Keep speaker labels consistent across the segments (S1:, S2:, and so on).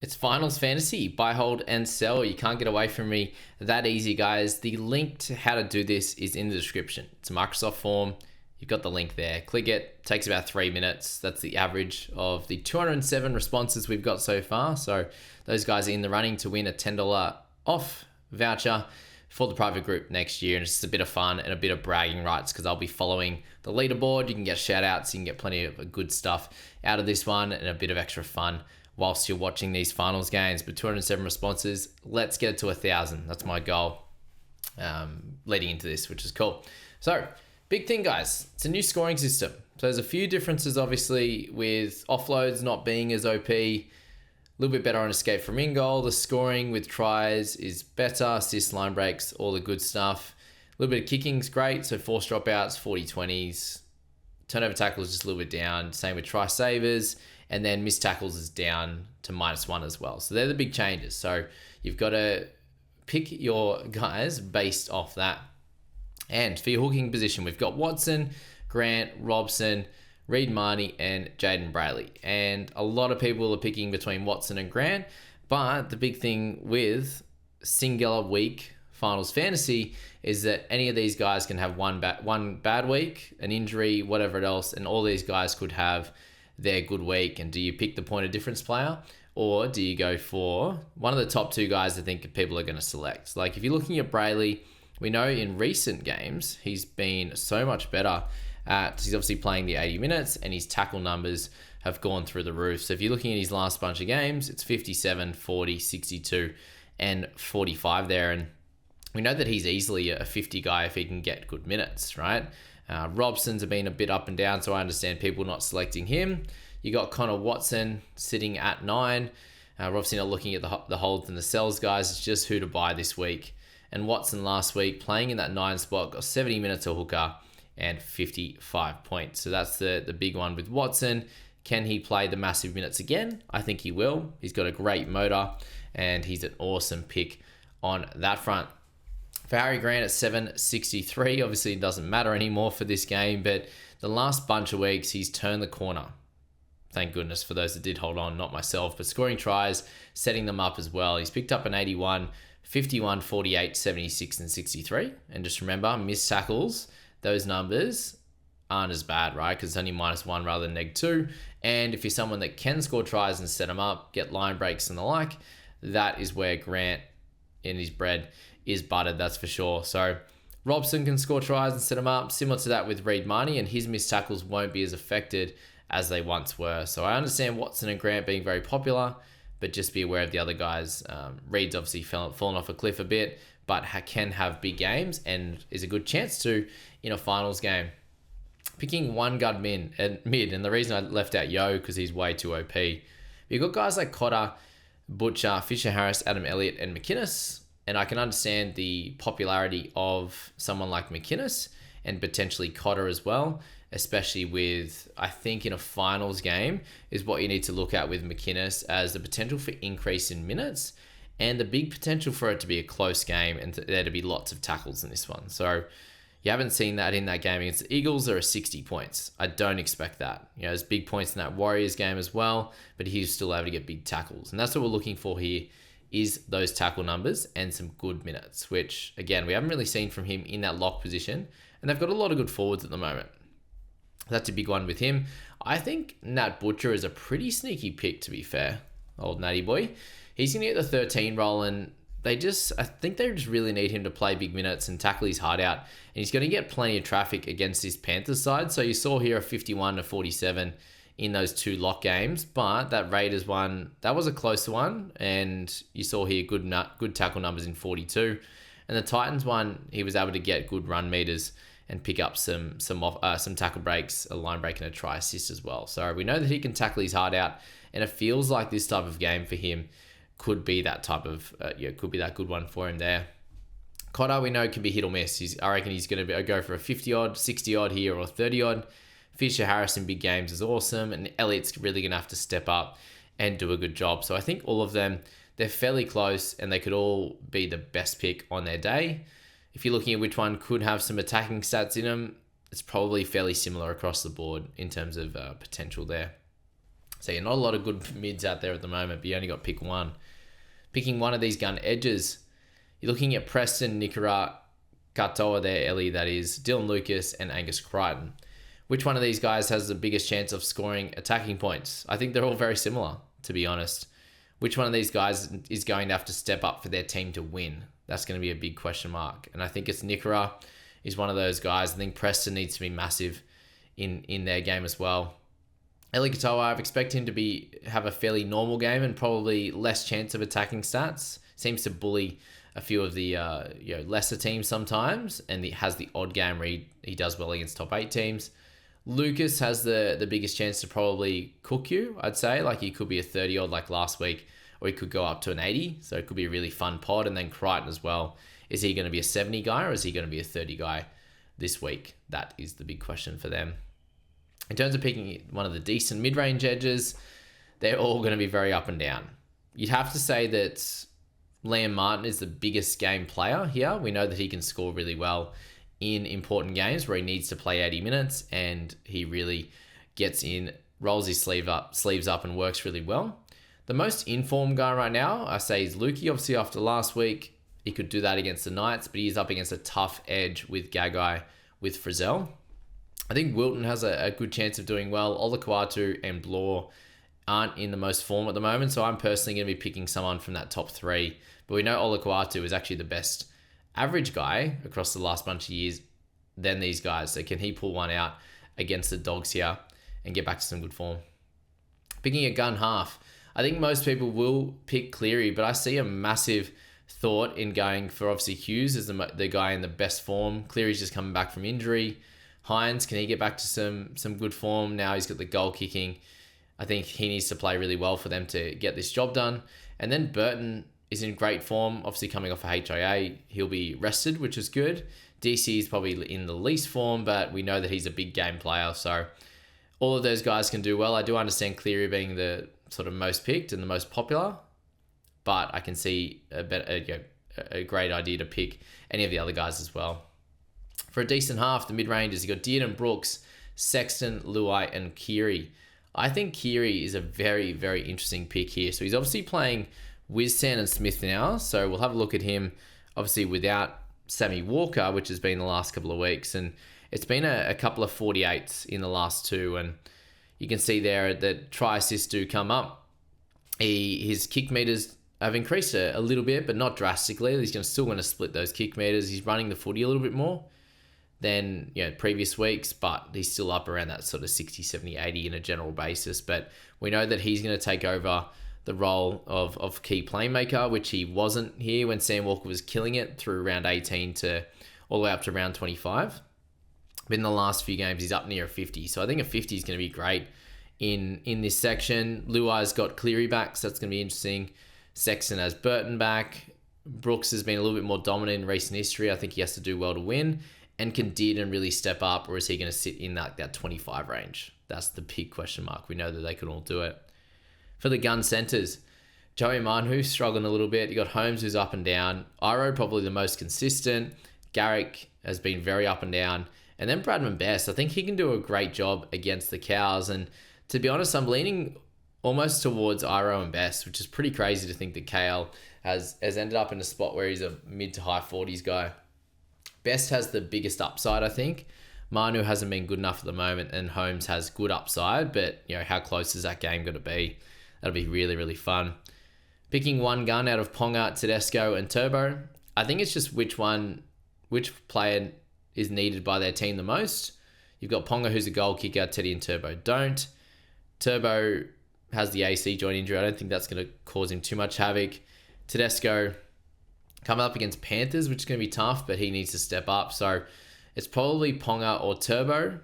S1: It's finals fantasy, buy, hold, and sell. You can't get away from me that easy, guys. The link to how to do this is in the description. It's a Microsoft form. You've got the link there. Click it. Takes about 3 minutes. That's the average of the 207 responses we've got so far. So those guys are in the running to win a $10 off voucher for the private group next year. And it's just a bit of fun and a bit of bragging rights because I'll be following the leaderboard. You can get shout outs. You can get plenty of good stuff out of this one and a bit of extra fun whilst you're watching these finals games. But 207 responses, let's get it to 1,000. That's my goal leading into this, which is cool. So big thing, guys, it's a new scoring system. So there's a few differences, obviously, with offloads not being as OP, a little bit better on escape from in-goal. The scoring with tries is better, assists, line breaks, all the good stuff. A little bit of kicking's great, so forced dropouts, 40-20s. Turnover tackles just a little bit down, same with try savers. And then missed tackles is down to -1 as well. So they're the big changes. So you've got to pick your guys based off that. And for your hooking position, we've got Watson, Grant, Robson, Reed Marnie, and Jaden Brayley. And a lot of people are picking between Watson and Grant. But the big thing with singular week finals fantasy is that any of these guys can have one bad week, an injury, whatever else, and all these guys could have their good week. And do you pick the point of difference player, or do you go for one of the top two guys I think people are going to select? Like if you're looking at Brayley, we know in recent games he's been so much better he's obviously playing the 80 minutes and his tackle numbers have gone through the roof. So if you're looking at his last bunch of games, it's 57, 40, 62 and 45 there. And we know that he's easily a 50 guy if he can get good minutes, right? Robson's been a bit up and down, so I understand people not selecting him. You got Connor Watson sitting at 9. We're obviously not looking at the holds and the sells, guys. It's just who to buy this week. And Watson last week, playing in that 9 spot, got 70 minutes a hooker and 55 points. So that's the big one with Watson. Can he play the massive minutes again? I think he will. He's got a great motor, and he's an awesome pick on that front. For Harry Grant at 763, obviously it doesn't matter anymore for this game, but the last bunch of weeks, he's turned the corner. Thank goodness for those that did hold on, not myself, but scoring tries, setting them up as well. He's picked up an 81, 51, 48, 76, and 63. And just remember, missed tackles, those numbers aren't as bad, right? Because it's only -1 rather than -2. And if you're someone that can score tries and set them up, get line breaks and the like, that is where Grant in his bread is buttered, that's for sure. So Robson can score tries and set them up, similar to that with Reed Marnie, and his missed tackles won't be as affected as they once were. So I understand Watson and Grant being very popular, but just be aware of the other guys. Reed's obviously fallen off a cliff a bit, but can have big games and is a good chance to in a finals game. Picking one guard mid, and the reason I left out Yo because he's way too OP. You've got guys like Cotter, Butcher, Fisher Harris, Adam Elliott, and McInnes. And I can understand the popularity of someone like McInnes and potentially Cotter as well, especially with, I think in a finals game is what you need to look at with McInnes as the potential for increase in minutes and the big potential for it to be a close game and there to be lots of tackles in this one. So you haven't seen that in that game against the Eagles. There are 60 points. I don't expect that. There's big points in that Warriors game as well, but he's still able to get big tackles. And that's what we're looking for here, is those tackle numbers and some good minutes, which, again, we haven't really seen from him in that lock position. And they've got a lot of good forwards at the moment. That's a big one with him. I think Nat Butcher is a pretty sneaky pick, to be fair. Old Natty boy. He's going to get the 13 role, and I think they just really need him to play big minutes and tackle his heart out. And he's going to get plenty of traffic against this Panthers side. So you saw here a 51 to 47 in those two lock games, but that Raiders one, that was a closer one, and you saw here good tackle numbers in 42. And the Titans one, he was able to get good run meters and pick up some tackle breaks, a line break, and a try assist as well. So we know that he can tackle his heart out, and it feels like this type of game for him could be that type of could be that good one for him there. Cotter, we know, can be hit or miss. I reckon he's going to go for a 50 odd, 60 odd here, or 30 odd. Fisher Harris in big games is awesome, and Elliott's really going to have to step up and do a good job. So I think all of them, they're fairly close, and they could all be the best pick on their day. If you're looking at which one could have some attacking stats in them, it's probably fairly similar across the board in terms of potential there. So you're not a lot of good mids out there at the moment, but you only got to pick one. Picking one of these gun edges, you're looking at Preston, Nikora, Katoa there, Ellie, that is, Dylan Lucas, and Angus Crichton. Which one of these guys has the biggest chance of scoring attacking points? I think they're all very similar, to be honest. Which one of these guys is going to have to step up for their team to win? That's going to be a big question mark. And I think it's Nikora is one of those guys. I think Preston needs to be massive in their game as well. Eli Katoa, I expect him to have a fairly normal game and probably less chance of attacking stats. Seems to bully a few of the lesser teams sometimes, and he has the odd game where he does well against top 8 teams. Lucas has the biggest chance to probably cook you, I'd say. Like, he could be a 30 odd like last week, or he could go up to an 80. So it could be a really fun pod. And then Crichton as well. Is he going to be a 70 guy, or is he going to be a 30 guy this week? That is the big question for them. In terms of picking one of the decent mid-range edges, they're all going to be very up and down. You'd have to say that Liam Martin is the biggest game player here. We know that he can score really well in important games where he needs to play 80 minutes, and he really gets in, rolls his sleeves up and works really well. The most informed guy right now, I say, is Lukey. Obviously, after last week, he could do that against the Knights, but he's up against a tough edge with Gagai, with Frizzell. I think Wilton has a good chance of doing well. Olakwatu and Blore aren't in the most form at the moment, so I'm personally going to be picking someone from that top 3. But we know Olakwatu is actually the best average guy across the last bunch of years than these guys. So can he pull one out against the Dogs here and get back to some good form? Picking a gun half. I think most people will pick Cleary, but I see a massive thought in going for, obviously, Hughes as the guy in the best form. Cleary's just coming back from injury. Hines, can he get back to some good form? Now he's got the goal kicking. I think he needs to play really well for them to get this job done. And then Burton is in great form, obviously coming off a HIA. He'll be rested, which is good. DC is probably in the least form, but we know that he's a big game player. So all of those guys can do well. I do understand Cleary being the sort of most picked and the most popular, but I can see a great idea to pick any of the other guys as well. For a decent half, the mid-rangers, you've got Dearden Brooks, Sexton, Luai, and Keary. I think Keary is a very, very interesting pick here. So he's obviously playing with Sandon Smith now, so we'll have a look at him, obviously without Sammy Walker, which has been the last couple of weeks, and it's been a couple of 48s in the last 2, and you can see there that try assists do come up. His kick meters have increased a little bit, but not drastically. He's still going to split those kick meters. He's running the footy a little bit more than previous weeks, but he's still up around that sort of 60, 70, 80 in a general basis. But we know that he's going to take over the role of key playmaker, which he wasn't here when Sam Walker was killing it through round 18 to all the way up to round 25. But in the last few games, he's up near a 50. So I think a 50 is going to be great in this section. Luai's got Cleary back, so that's going to be interesting. Sexton has Burton back. Brooks has been a little bit more dominant in recent history. I think he has to do well to win. And can Dearden really step up, or is he going to sit in that 25 range? That's the big question mark. We know that they can all do it. For the gun centres, Joey Manu struggling a little bit. You got Holmes, who's up and down. Iro probably the most consistent. Garrick has been very up and down. And then Bradman Best. I think he can do a great job against the Cows. And to be honest, I'm leaning almost towards Iro and Best, which is pretty crazy to think that KL has ended up in a spot where he's a mid to high 40s guy. Best has the biggest upside, I think. Manu hasn't been good enough at the moment, and Holmes has good upside, but how close is that game going to be? That'll be really, really fun. Picking one gun out of Ponga, Tedesco, and Turbo. I think it's just which player is needed by their team the most. You've got Ponga, who's a goal kicker. Teddy and Turbo don't. Turbo has the AC joint injury. I don't think that's going to cause him too much havoc. Tedesco coming up against Panthers, which is going to be tough, but he needs to step up. So it's probably Ponga or Turbo,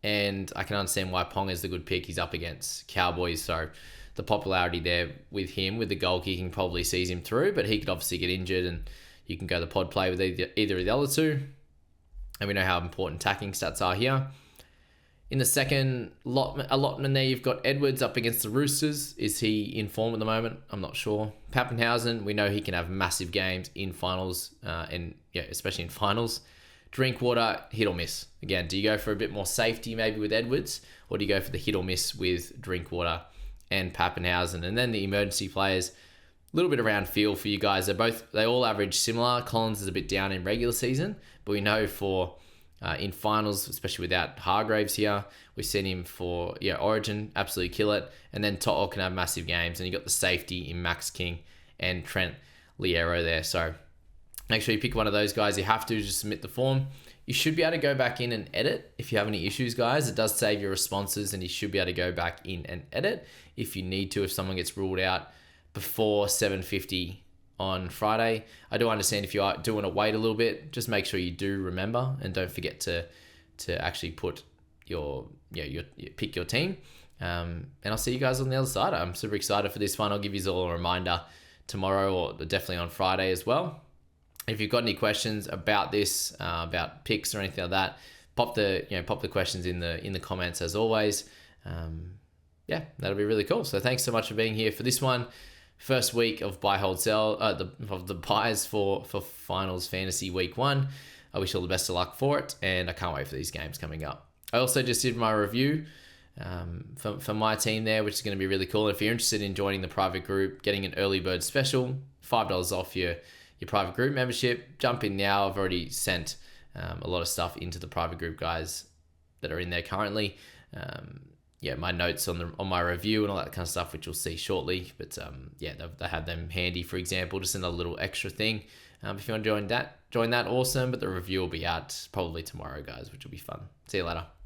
S1: and I can understand why Ponga is the good pick. He's up against Cowboys, so the popularity there with him, with the goal kicking, probably sees him through, but he could obviously get injured, and you can go the pod play with either of the other two. And we know how important attacking stats are here. In the second allotment there, you've got Edwards up against the Roosters. Is he in form at the moment? I'm not sure. Pappenhausen, we know he can have massive games in finals, especially in finals. Drinkwater, hit or miss. Again, do you go for a bit more safety maybe with Edwards, or do you go for the hit or miss with Drinkwater and Pappenhausen. And then the emergency players, a little bit around feel for you guys. They all average similar. Collins is a bit down in regular season, but we know for in finals, especially without Hargraves here, we've seen him for Origin absolutely kill it. And then To'o can have massive games, and you got the safety in Max King and Trent Liero there. So make sure you pick one of those guys. You have to just submit the form. You should be able to go back in and edit if you have any issues, guys. It does save your responses, and you should be able to go back in and edit if you need to, if someone gets ruled out before 7:50 on Friday. I do understand if you do want to wait a little bit, just make sure you do remember and don't forget to actually put your pick your team. And I'll see you guys on the other side. I'm super excited for this one. I'll give you all a reminder tomorrow, or definitely on Friday as well. If you've got any questions about this, about picks or anything like that, pop the questions in the comments as always. That'll be really cool. So thanks so much for being here for this one. First week of buy, hold, sell, of the buys for finals fantasy week 1. I wish you all the best of luck for it, and I can't wait for these games coming up. I also just did my review for my team there, which is going to be really cool. If you're interested in joining the private group, getting an early bird special, $5 off your private group membership, jump in now. I've already sent a lot of stuff into the private group guys that are in there currently. My notes on my review and all that kind of stuff, which you'll see shortly. But they have them handy, for example, just another little extra thing. If you want to join that, awesome. But the review will be out probably tomorrow, guys, which will be fun. See you later.